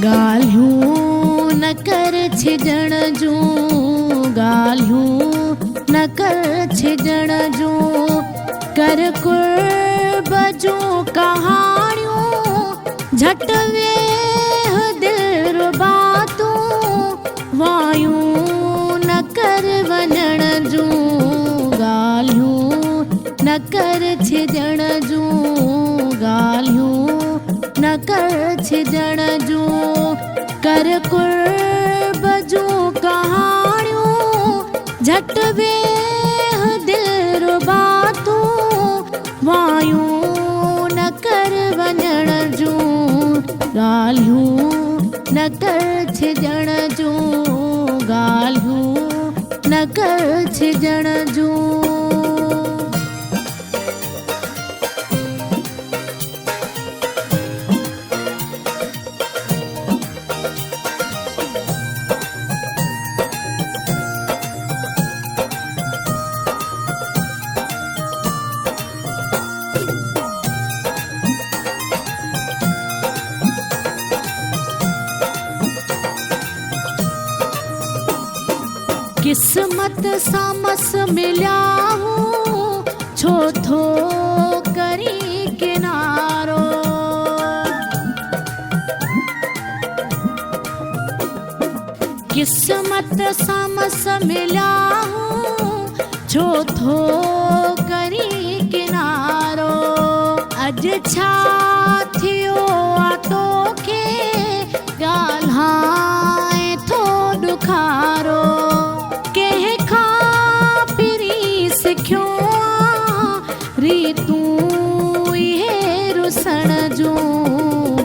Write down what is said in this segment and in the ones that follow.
गाल्हियूं न कर छिजण जूं, गाल्हियूं न कर छिजण जूं, कर कुर्ब जूं कहाणियूं, झट वेह दिल रुबा तूं, वायूं न कर वञण जूं, गाल्हियूं न कर छिजण जूं, गाल्हियूं न कर छिजण जूं, कर कुर्ब जूं कहाणियूं, झट वेह दिल रुबा तूं, वायूं न कर वञण जूं, गाल्हियूं न कर छिजण जूं, गाल्हियूं न कर छिजण जूं। किस्मत सां मस मिलिया हूं, छो थो करी किनारो, किस्मत सां मस मिलिया हूं, छो थो करी किनारो, अॼु छा थियो आहे तोखे ॻाल्हाए थो ॾुखारो, रीतूं इहे रुसण जूं,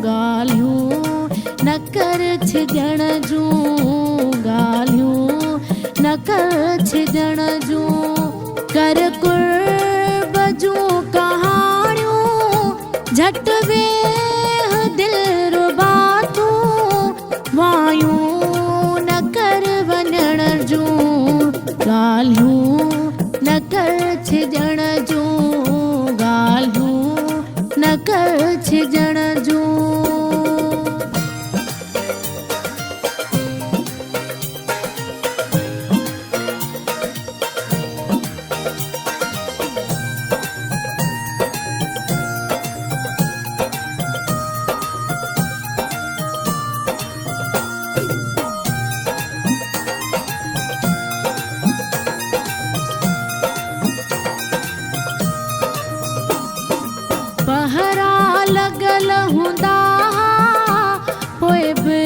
गाल्हियूं न कर छिजण जूं, गाल्हियूं न कर छिजण जूं, कर कुर्ब जूं कहाणियूं, झट वेह दिल रुबा तूं, वायूं न कर वञण जूं, गाल्हियूं न कर छिजण जूं, गाल्हियूं न कर छिजण जूं। पहरा लॻल हूंदा पोइ बि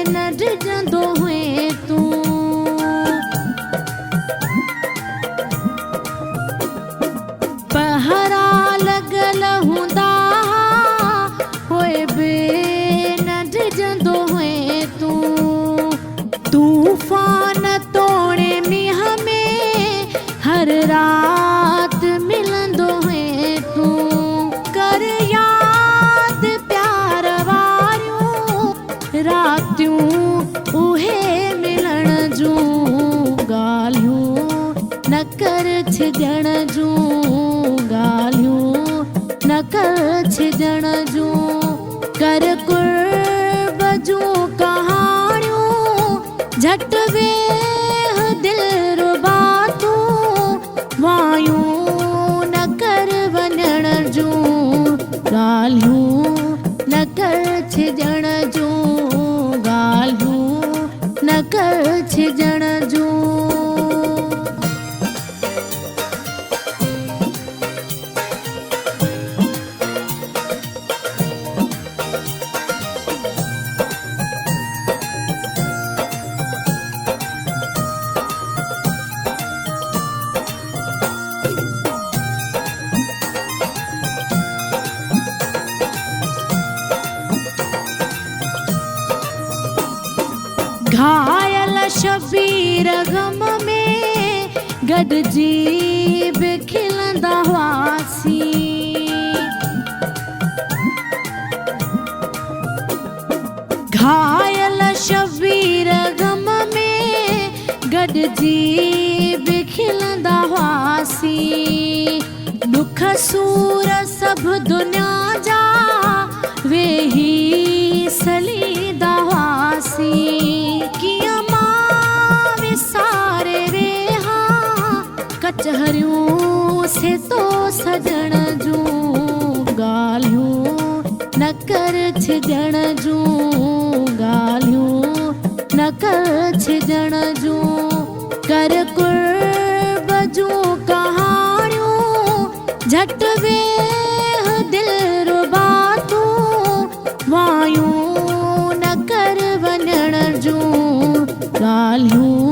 न डिॼंदो हुए तूं, पहरा लॻल हूंदा पोइ बि न डिॼंदो हुए तूं, तूफ़ान तोड़े मींहं में हर राति मिलंदो हुए तूं, कर याद प्यार वारियूं रातियूं उहे मिलण जूं, गाल्हियूं न कर छिजण जूं, गाल्हियूं न कर छिजण जूं, कर कुर्ब जूं कहाणियूं, झट वेह दिल रुबा तूं, वायूं न कर वञण जूं, गाल्हियूं न कर छिजण जूं, गाल्हियूं न कर छिजण जूं। घायल शबीर गम में गॾिजी बि खिलंदा हुआसीं, घायल शबीर गम में गॾिजी बि खिलंदा हुआसीं, कचहरियूं से तो सजण जूं ॻाल्हियूं न कर छिजण जूं ॻाल्हियूं न कर छिजण जूं कर कुर्ब जूं कहाणियूं झट वेह दिल रुबा तूं वायूं न कर वञण जूं ॻाल्हियूं